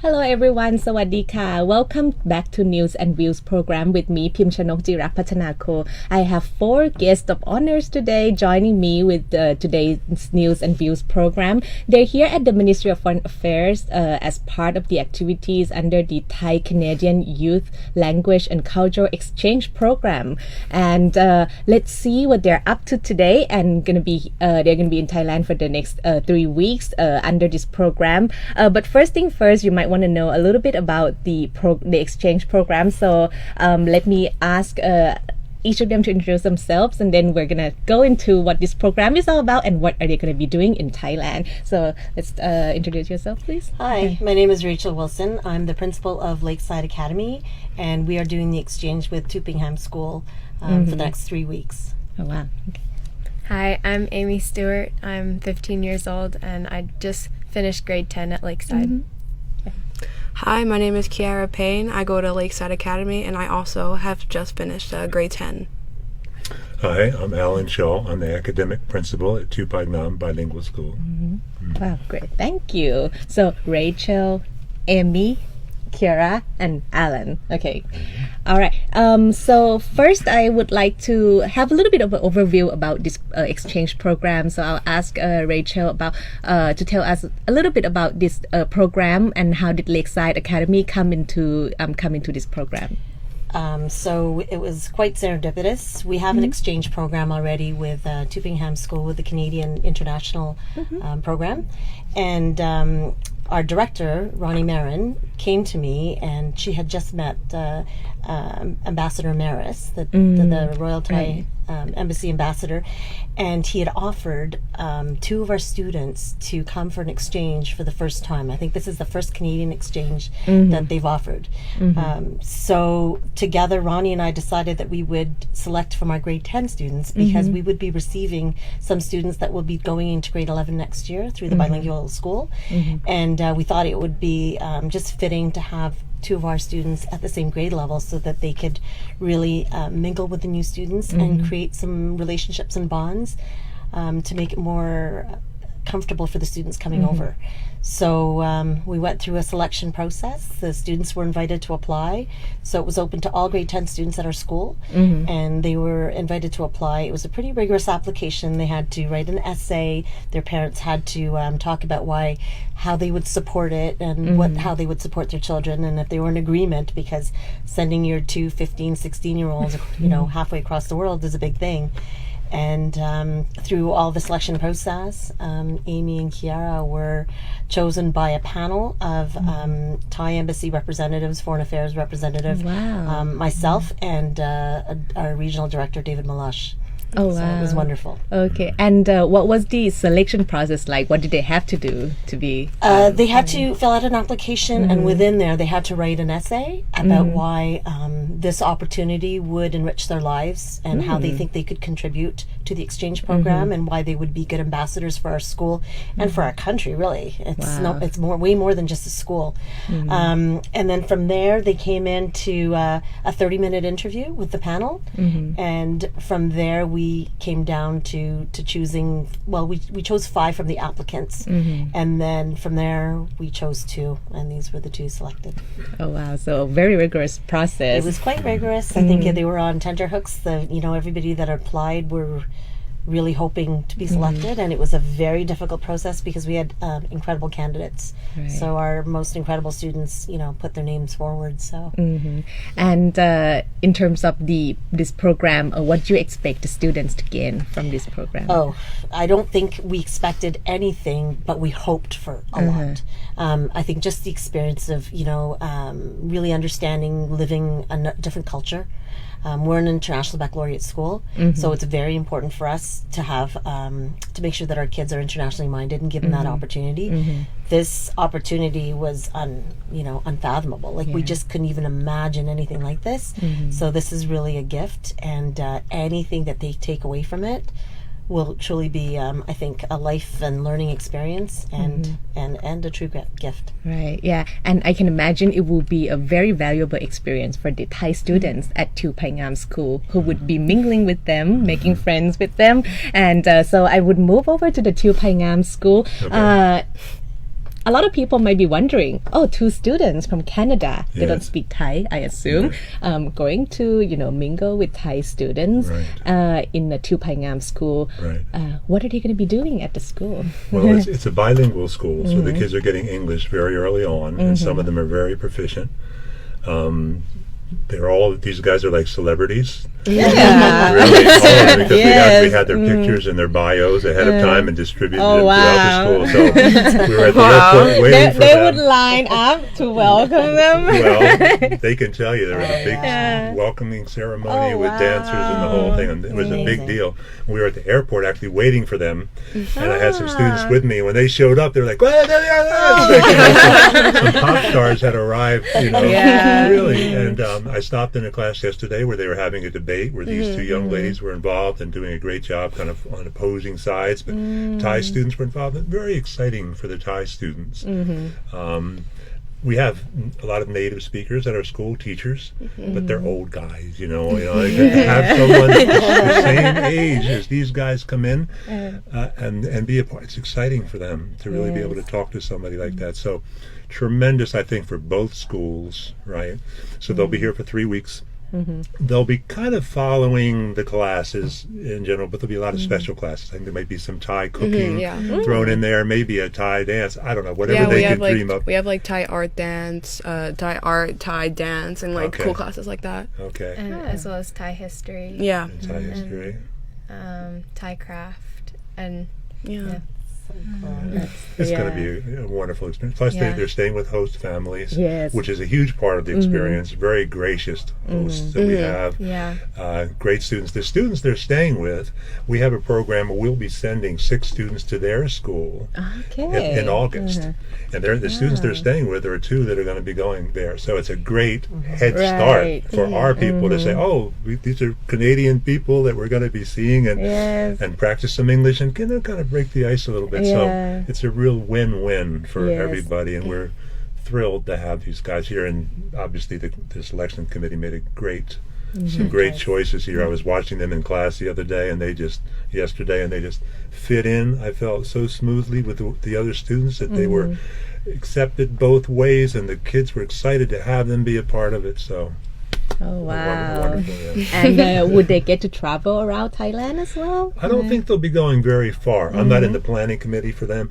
Hello everyone สวัสดีค่ะ Welcome back to News and Views program with me พิมพ์ชนกจิรักษ์พัฒนาโค I have 4 guests of honors today joining me with today's News and Views program. They're here at the Ministry of Foreign Affairs as part of the activities under the Thai Canadian Youth Language and Cultural Exchange program. And let's see what they're up to today. And they're gonna be in Thailand for the next 3 weeks under this program. But first thing first, you might want to know a little bit about the exchange program. So let me ask each of them to introduce themselves, and then we're gonna go into what this program is all about and what are they gonna be doing in Thailand. So let's introduce yourself, please. Hi, my name is Rachel Wilson. I'm the principal of Lakeside Academy, and we are doing the exchange with Tupingham School for the next 3 weeks. Oh wow. Okay. Hi, I'm Amy Stewart. I'm 15 years old, and I just finished grade 10 at Lakeside. Hi, my name is Kiara Payne. I go to Lakeside Academy, and I also have just finished grade 10. Hi, I'm Alan Shaw. I'm the academic principal at Tupingham Bilingual School. Wow, great. Thank you. So Rachel, Amy, Kiara, and Alan. Okay. All right. So first, I would like to have a little bit of an overview about this exchange program. So I'll ask Rachel about to tell us a little bit about this program and how did Lakeside Academy come into this program. So it was quite serendipitous. We have an exchange program already with Tupingham School with the Canadian International program. And our director, Ronnie Marin, came to me and she had just met Ambassador Maris, the Royal Thai Embassy Ambassador, and he had offered 2 of our students to come for an exchange for the first time. I think this is the first Canadian exchange that they've offered. So together, Ronnie and I decided that we would select from our grade 10 students because we would be receiving some students that will be going into grade 11 next year through the bilingual school. And we thought it would be just fitting to have 2 of our students at the same grade level so that they could really mingle with the new students and create some relationships and bonds to make it more comfortable for the students coming over. So we went through a selection process. The students were invited to apply. So it was open to all grade 10 students at our school, and they were invited to apply. It was a pretty rigorous application. They had to write an essay. Their parents had to talk about how they would support it and how they would support their children, and if they were in agreement, because sending your 2 15, 16-year-olds, halfway across the world is a big thing. And through all the selection process, Amy and Kiara were chosen by a panel of Thai Embassy representatives, Foreign Affairs representative, myself, and our regional director, David Malash. Oh, wow. So it was wonderful. Okay. And what was the selection process like? What did they have to do to be... they had to fill out an application, and within there, they had to write an essay about why this opportunity would enrich their lives and how they think they could contribute to the exchange program and why they would be good ambassadors for our school and for our country, really. It's way more than just a school. And then from there, they came into a 30-minute interview with the panel. And from there, we came down to choosing, we chose 5 from the applicants. And then from there, we chose 2, and these were the 2 selected. Oh, wow. So a very rigorous process. It was quite rigorous. I think they were on tenterhooks. Everybody that applied were really hoping to be selected, and it was a very difficult process because we had incredible candidates. Right. So our most incredible students, put their names forward. So, and in terms of this program, what do you expect the students to gain from this program? Oh, I don't think we expected anything, but we hoped for a lot. I think just the experience of really understanding living a different culture. We're an international baccalaureate school, so it's very important for us to have to make sure that our kids are internationally minded and give them that opportunity. This opportunity was unfathomable. We just couldn't even imagine anything like this. So this is really a gift, and anything that they take away from it will truly be, I think, a life and learning experience and a true gift. Right, yeah. And I can imagine it will be a very valuable experience for the Thai students at Tupingham School who would be mingling with them, making friends with them. And so I would move over to the Tupingham School. Okay. a lot of people might be wondering, oh, two students from Canada, they don't Yes. speak Thai, I assume, going to, mingle with Thai students in the Tupaingam school. Right. What are they going to be doing at the school? Well, it's a bilingual school, so the kids are getting English very early on, and some of them are very proficient. These guys are like celebrities. Yeah. Really, because Yes. we had their pictures and their bios ahead of time and distributed Oh, them throughout the wow. school. So we were at the airport waiting for They them. would line up to welcome them. Well, they can tell you there was a big welcoming ceremony Oh, with dancers and the whole thing. And it was a big deal. We were at the airport actually waiting for them, and I had some students with me. When they showed up, they were like, some pop stars had arrived, Yeah. really. And I stopped in a class yesterday where they were having a debate where these two young ladies were involved and doing a great job kind of on opposing sides, but Thai students were involved. And very exciting for the Thai students. We have a lot of native speakers at our school, teachers, but they're old guys, to have someone the same age as these guys come in and be a part. It's exciting for them to really be able to talk to somebody like that. So tremendous, I think, for both schools, right? So they'll be here for 3 weeks. They'll be kind of following the classes in general, but there'll be a lot of special classes. I think there might be some Thai cooking thrown in there, maybe a Thai dance. I don't know, whatever they could dream up. We have like Thai art dance, Thai dance, and like cool classes like that. Okay. And as well as Thai history. Yeah. Thai history. Thai craft and Yeah. It's going to be a wonderful experience. Plus, they're staying with host families, Yes. which is a huge part of the experience. Very gracious hosts that we have. Great students. The students they're staying with, we have a program where we'll be sending 6 students to their school Okay. in August. And the students they're staying with, there are 2 that are going to be going there. So it's a great head start for our people to say, oh, these are Canadian people that we're going to be seeing and practice some English and kind of break the ice a little bit. So it's a real win-win for everybody, and we're thrilled to have these guys here. And obviously the selection committee made some great choices here. I was watching them in class the other day, and they just fit in. I felt so smoothly with the other students that they were accepted both ways, and the kids were excited to have them be a part of it. So Oh, wow. Wonderful, yeah. And would they get to travel around Thailand as well? I don't think they'll be going very far. I'm not in the planning committee for them,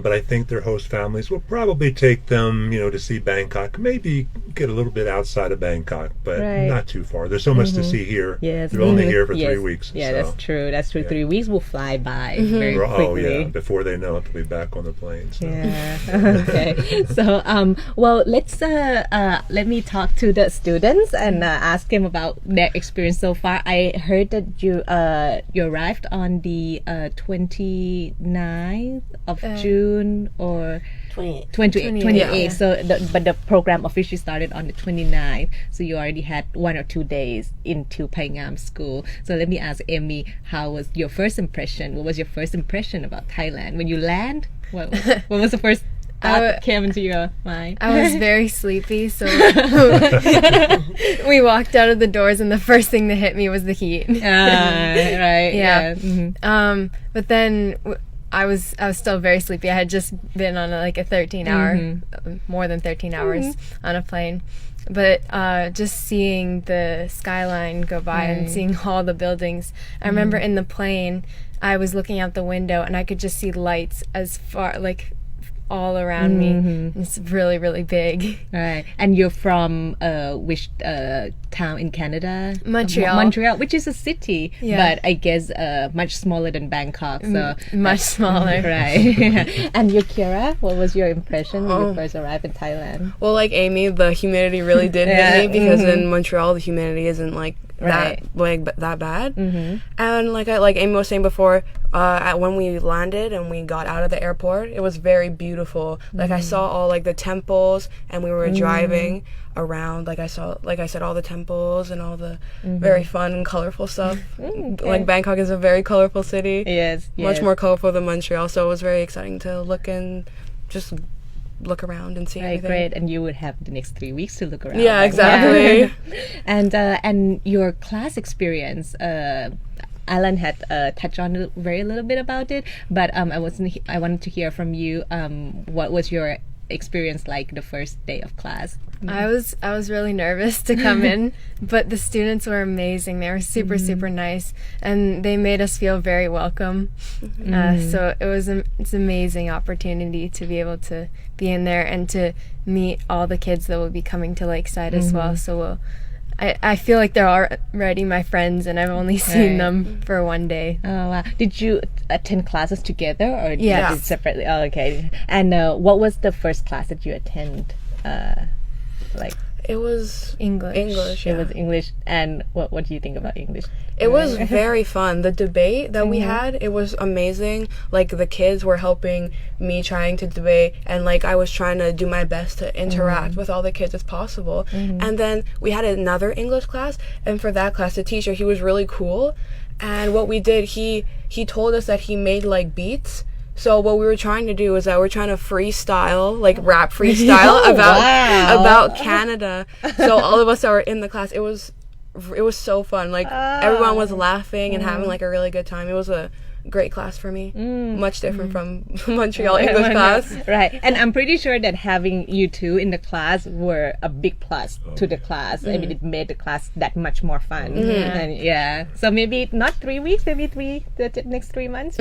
but I think their host families will probably take them, to see Bangkok. Maybe get a little bit outside of Bangkok, but not too far. There's so much to see here. Yes. They're only here for 3 weeks. Yeah, so. that's true. That's true. 3 weeks will fly by very Oh quickly. yeah! Before they know it, they'll be back on the plane. So. Yeah. Okay. So, well, let's let me talk to the students and ask them about their experience so far. I heard that you arrived on the 29th of June or 28th. So, but the program officially started on the 29th. So you already had 1 or 2 days into Paingam School. So let me ask Amy, how was your first impression? What was your first impression about Thailand when you land? What was the first thought that came into your mind? I was very sleepy, so we walked out of the doors, and the first thing that hit me was the heat. Right. Yeah. Mm-hmm. But then I was still very sleepy. I had just been on like a 13-hour, more than 13 hours on a plane. But just seeing the skyline go by and seeing all the buildings. I remember in the plane, I was looking out the window and I could just see lights as far, like, all around me. It's really, really big. Right. And you're from which town in Canada? Montreal, which is a city, but I guess much smaller than Bangkok. So Much smaller. Right. And you, Kira, what was your impression when you first arrived in Thailand? Well, like Amy, the humidity really did hit me because in Montreal the humidity isn't like that bad. And like Amy was saying before, when we landed and we got out of the airport, it was very beautiful. Like I saw all like the temples, and we were driving around. Like I saw, like I said, all the temples and all the very fun and colorful stuff. Like Bangkok is a very colorful city. Yes. Much more colorful than Montreal. So it was very exciting to just look around and see everything. Great. And you would have the next 3 weeks to look around. Yeah, exactly. And your class experience, Alan had touched on very little bit about it, but I wanted to hear from you. What was your experience like the first day of class? I was really nervous to come in, but the students were amazing. They were super nice, and they made us feel very welcome. So it's an amazing opportunity to be able to be in there and to meet all the kids that will be coming to Lakeside as well. So I feel like they're already my friends, and I've only seen them for one day. Oh wow! Did you attend classes together or did Yes. you separately? Oh, okay. And what was the first class that you attend? Like It was English. English. it Yeah. was English. And what do you think about English? It was very fun. The debate that we had, it was amazing. Like the kids were helping me trying to debate, and like I was trying to do my best to interact with all the kids as possible. And then we had another English class, and for that class, the teacher, he was really cool. And what we did, he told us that he made like beats. So what we were trying to do is that we're trying to freestyle, like rap freestyle about Canada. So all of us that were in the class, it was so fun. Like everyone was laughing and having like a really good time. It was a great class for me. Much different from Montreal English class. Right. And I'm pretty sure that having you two in the class were a big plus to the class. I mean, it made the class that much more fun. And yeah. So maybe not 3 weeks, maybe the next 3 months.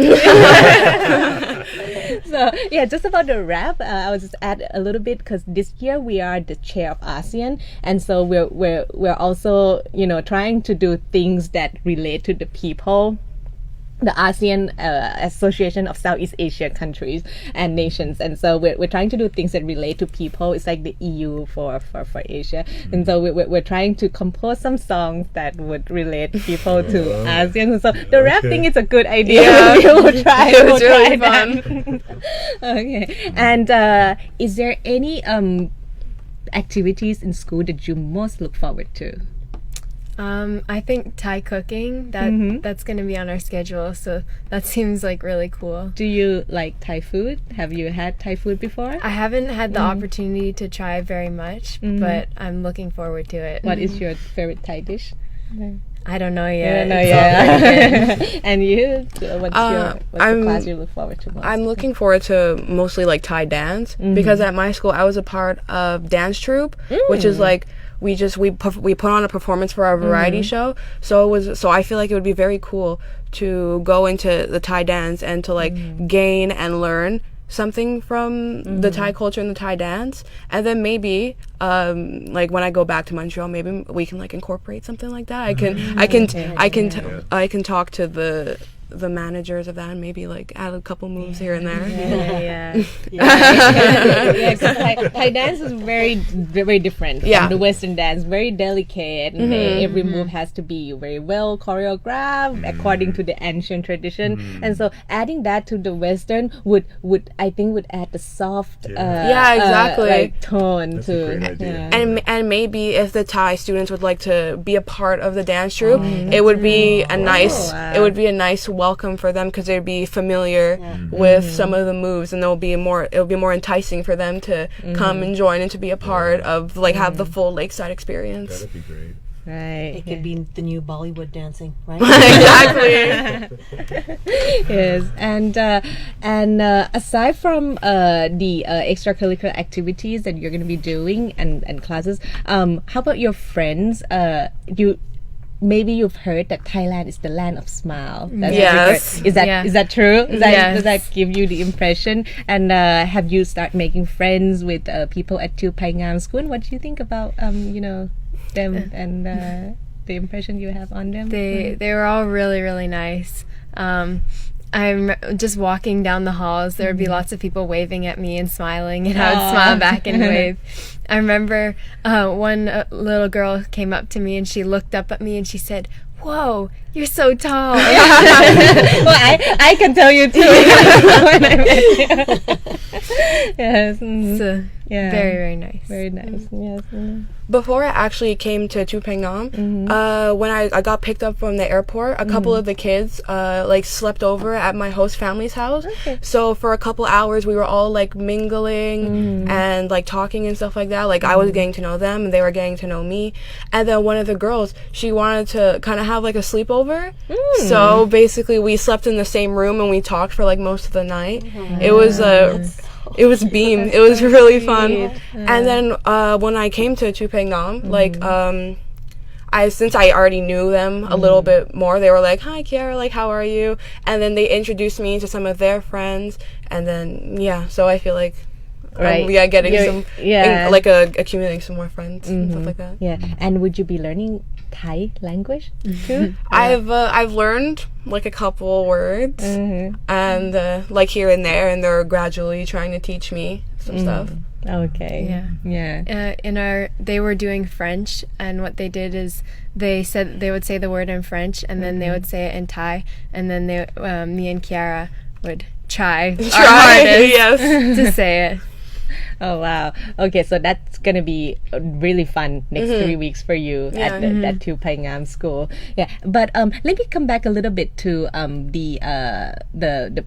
So yeah, just about the rap, I was just add a little bit because this year we are the chair of ASEAN, and so we're also trying to do things that relate to the people. The ASEAN Association of Southeast Asia countries and nations, and so we're trying to do things that relate to people. It's like the EU for Asia, and so we're trying to compose some songs that would relate people to ASEAN. So the rap thing is a good idea. Yeah. We'll try. It was we'll really try fun. that. Okay. And is there any activities in school that you most look forward to? I think Thai cooking, that's going to be on our schedule, so that seems like really cool. Do you like Thai food? Have you had Thai food before? I haven't had the opportunity to try very much, but I'm looking forward to it. What is your favorite Thai dish? I don't know yet. And you? What's the class you look forward to most? I'm looking forward to mostly like Thai dance because at my school I was a part of dance troupe, which is like we put on a performance for our variety show. So I feel like it would be very cool to go into the Thai dance and to like gain and learn something from the Thai culture and the Thai dance, and then maybe like when I go back to Montreal, maybe we can like incorporate something like that. I can talk to the managers of that and maybe like add a couple moves here and there. Thai dance is very, very different from the Western dance. Very delicate, and every move has to be very well choreographed according to the ancient tradition. And so adding that to the Western would add the soft exactly like tone That's to a great idea. And maybe if the Thai students would like to be a part of the dance troupe, it would be a nice welcome for them because they'd be familiar with some of the moves, and it'll be more enticing for them to come and join and to be a part of like have the full Lakeside experience. That'd be great. right. It could be the new Bollywood dancing, right? Exactly. Yes, and aside from the extracurricular activities that you're going to be doing and classes, how about your friends? Maybe you've heard that Thailand is the land of smile. Yes. Is that true? Does that Yes. give you the impression? And have you started making friends with people at Tu Pai Ngam School? What do you think about them and the impression you have on them? They were all really, really nice. I'm just walking down the halls. There would be lots of people waving at me and smiling, and I would smile back and wave. I remember one little girl came up to me and she looked up at me and she said, "Whoa, you're so tall." Well, I can tell you too. When I met you. Yes. So Yeah. Very, very nice. Very nice. Yes. Before I actually came to Tupangam, when I got picked up from the airport, a couple of the kids like slept over at my host family's house. Okay. So for a couple hours, we were all like mingling and like talking and stuff like that. Like I was getting to know them, and they were getting to know me. And then one of the girls, she wanted to kind of have like a sleepover. So basically, we slept in the same room and we talked for like most of the night. It was it was beam. It was really fun. And then when I came to Tupangam, like since I already knew them a little bit more, they were like, "Hi, Kiara, like how are you?" And then they introduced me to some of their friends, and then so I feel like accumulating some more friends and stuff like that. Yeah. And would you be learning Thai language too? I've learned like a couple words and like here and there, and they're gradually trying to teach me some stuff. Okay. Yeah. They were doing French, and what they did is they said they would say the word in French, and then they would say it in Thai, and then me and Kiara would try our hardest to say it. Oh wow. Okay, so that's gonna be really fun next 3 weeks for you at that Tupangam school. Yeah. But let me come back a little bit to the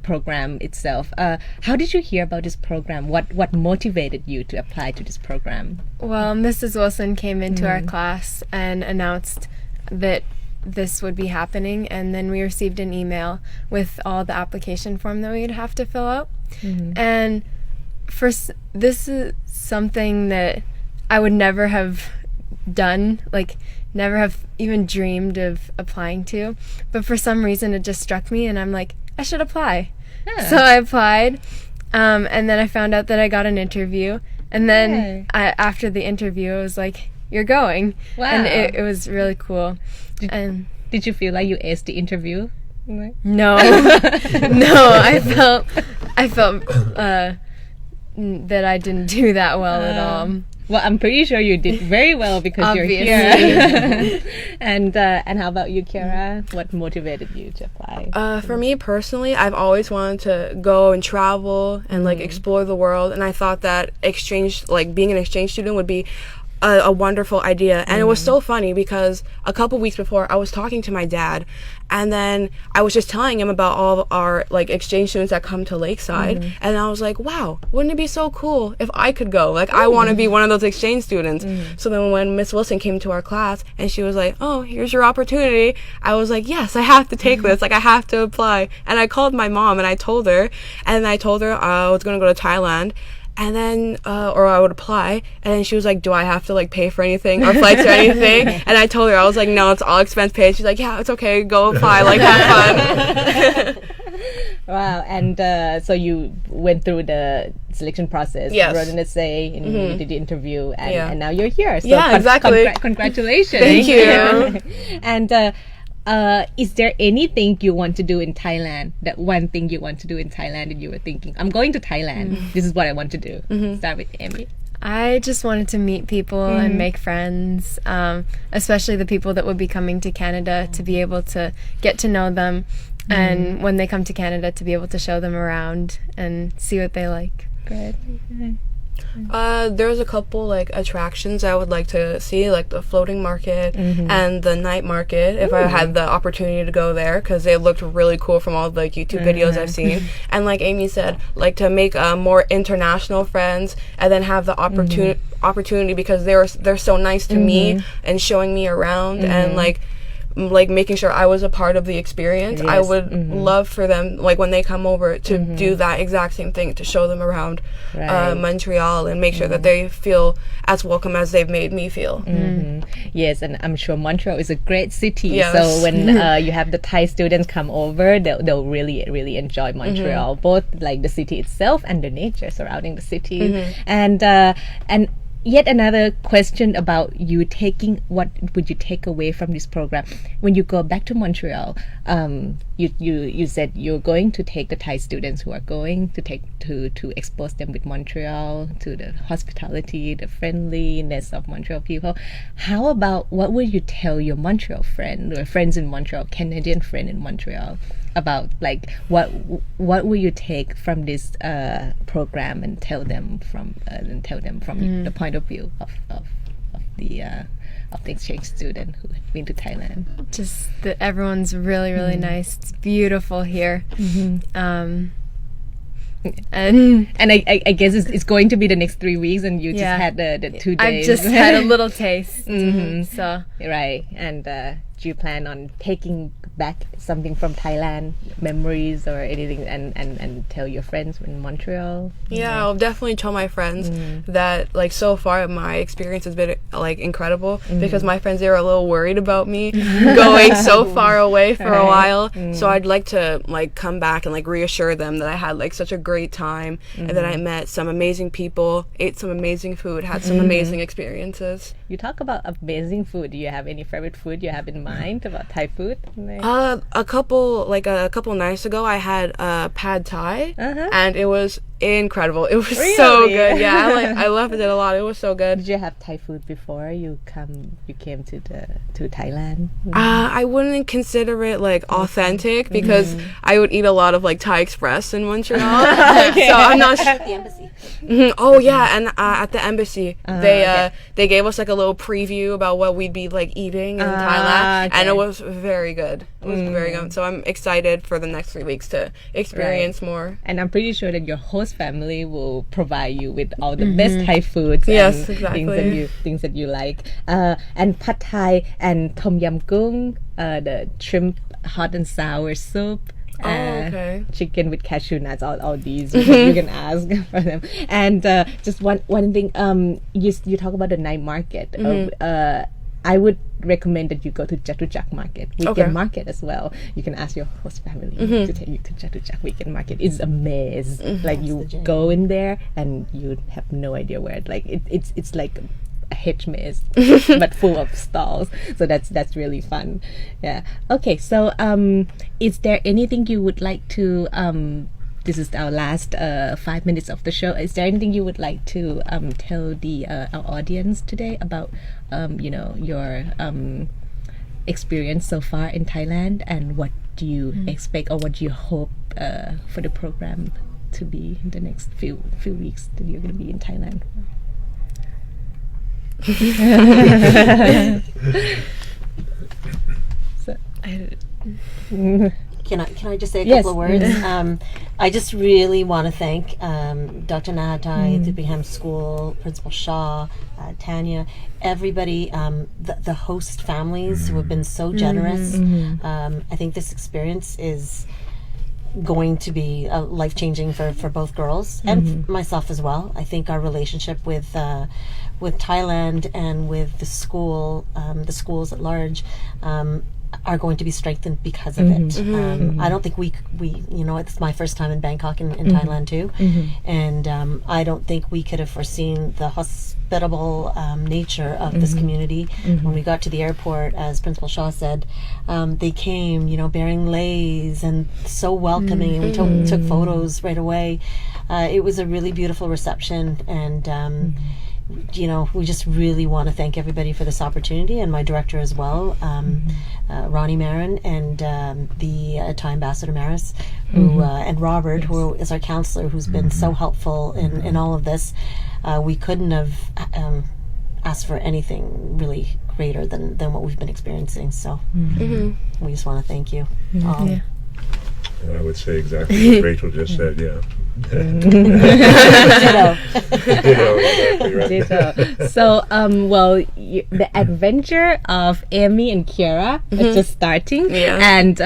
program itself. How did you hear about this program? What motivated you to apply to this program? Well, Mrs. Wilson came into our class and announced that this would be happening, and then we received an email with all the application form that we'd have to fill out. And this is something that I would never have done, like never have even dreamed of applying to, but for some reason it just struck me, and I'm like, I should apply. So I applied, and then I found out that I got an interview, and then after the interview I was like, you're going. Wow. And it was really cool. Did you feel like you aced the interview? No. I felt that I didn't do that well at all. Well, I'm pretty sure you did very well because you're here. And how about you, Kiara? What motivated you to apply? For me personally, I've always wanted to go and travel and like explore the world, and I thought that being an exchange student would be a wonderful idea. And it was so funny because a couple weeks before I was talking to my dad, and then I was just telling him about all our like exchange students that come to Lakeside, and I was like, wow, wouldn't it be so cool if I could go? Like I want to be one of those exchange students. So then when Miss Wilson came to our class and she was like, oh, here's your opportunity, I was like, yes, I have to take this, like I have to apply. And I called my mom and I told her I was going to go to Thailand, and then or I would apply, and then she was like, do I have to like pay for anything or flights or anything? And I told her, I was like, no, it's all expense paid. She's like, yeah, it's okay, go apply, like have fun. Wow. And so you went through the selection process. Yes. You wrote an essay and you did the interview, and now you're here. So exactly. Congratulations. Thank you. And is there anything you want to do in Thailand? That one thing you want to do in Thailand and you were thinking, I'm going to Thailand. This is what I want to do. Start with Amy. I just wanted to meet people and make friends, especially the people that would be coming to Canada, to be able to get to know them, and when they come to Canada, to be able to show them around and see what they like. Great. There's a couple like attractions I would like to see, like the floating market and the night market, if I had the opportunity to go there, because they looked really cool from all the YouTube videos I've seen. And like Amy said, like to make more international friends, and then have the opportunity because they're so nice to me and showing me around and like making sure I was a part of the experience. I would love for them, like when they come over, to do that exact same thing, to show them around Montreal and make sure that they feel as welcome as they've made me feel. Yes, and I'm sure Montreal is a great city. Yes. So when you have the Thai students come over, they'll really, really enjoy Montreal, both like the city itself and the nature surrounding the city. And yet another question about you taking, what would you take away from this program when you go back to Montreal? you said you're going to take the Thai students who are going to expose them with Montreal, to the hospitality, the friendliness of Montreal people. How about what would you tell your Montreal friend or friends in Montreal, Canadian friend in Montreal, about like what will you take from this program and tell them from the point of view of the exchange student who had been to Thailand? Just that everyone's really, really nice. It's beautiful here. And I guess it's going to be the next 3 weeks, and you just had the 2 days. I've just had a little taste. So right, and do you plan on taking back something from Thailand, memories or anything, and tell your friends in Montreal? Yeah, I'll definitely tell my friends that like so far my experience has been like incredible because my friends, they were a little worried about me going so far away for a while. So I'd like to like come back and like reassure them that I had like such a great time and that I met some amazing people, ate some amazing food, had some amazing experiences. You talk about amazing food. Do you have any favorite food you have in mind about Thai food? A couple nights ago, I had pad Thai, and it was incredible. It was so good. Yeah, I loved it a lot. It was so good. Did you have Thai food before you came to Thailand? I wouldn't consider it like authentic because I would eat a lot of like Thai Express in Montreal. So I'm not sure. At the embassy. Oh yeah, and at the embassy, they gave us like a little preview about what we'd be like eating in Thailand, and it was very good. It was very good. So I'm excited for the next 3 weeks to experience more. And I'm pretty sure that your host family will provide you with all the best Thai foods Yes, and exactly. things that you like. And pad Thai and tom yum goong, the shrimp hot and sour soup. Okay. Chicken with cashew nuts, all these you can ask for them. And just one thing, you talk about the night market. I would recommend that you go to Chatuchak Market, weekend market as well. You can ask your host family to take you to Chatuchak weekend market. It's a maze. Like you go in there and you have no idea where. Like it's like a hedge maze, but full of stalls. So that's really fun. Yeah. Okay. So is there anything you would like to this is our last 5 minutes of the show. Is there anything you would like to tell our audience today about your experience so far in Thailand, and what do you expect or what do you hope for the program to be in the next few weeks that you're going to be in Thailand? Can I just say a couple of words? I just really want to thank Dr. Nahatai, the Bingham School, Principal Shaw, Tanya, everybody, the host families who have been so generous. I think this experience is going to be life-changing for both girls and myself as well. I think our relationship with Thailand and with the schools at large, are going to be strengthened because of it. I don't think we it's my first time in Bangkok in Thailand too, and I don't think we could have foreseen the hospitable nature of this community. When we got to the airport, as Principal Shaw said, they came, bearing leis and so welcoming, and we took photos right away. It was a really beautiful reception, and we just really want to thank everybody for this opportunity, and my director as well, Ronnie Marin, and the Thai Ambassador Maris, who and Robert, who is our counselor, who's been so helpful in all of this. We couldn't have asked for anything really greater than what we've been experiencing. So we just want to thank you. And I would say exactly what Rachel just said. Yeah. Ditto, exactly right. Ditto. So, the adventure of Amy and Kiara is just starting, and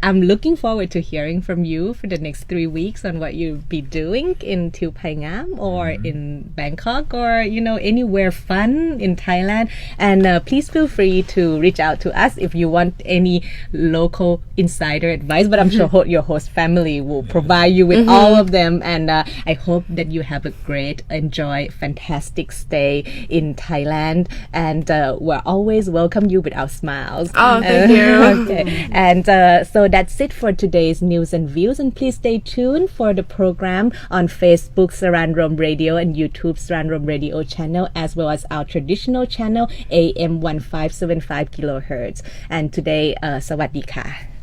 I'm looking forward to hearing from you for the next 3 weeks on what you'll be doing in Thieu Phai Ngam or in Bangkok or anywhere fun in Thailand. And please feel free to reach out to us if you want any local insider advice. But I'm sure your host family will provide you with all of them. them, and I hope that you have a great, fantastic stay in Thailand, and we'll always welcome you with our smiles. Oh, thank you. Okay, and so that's it for today's news and views, and please stay tuned for the program on Facebook Saranrom Radio and YouTube Saranrom Radio channel, as well as our traditional channel AM 1575 kilohertz. And today, สวัสดีค่ะ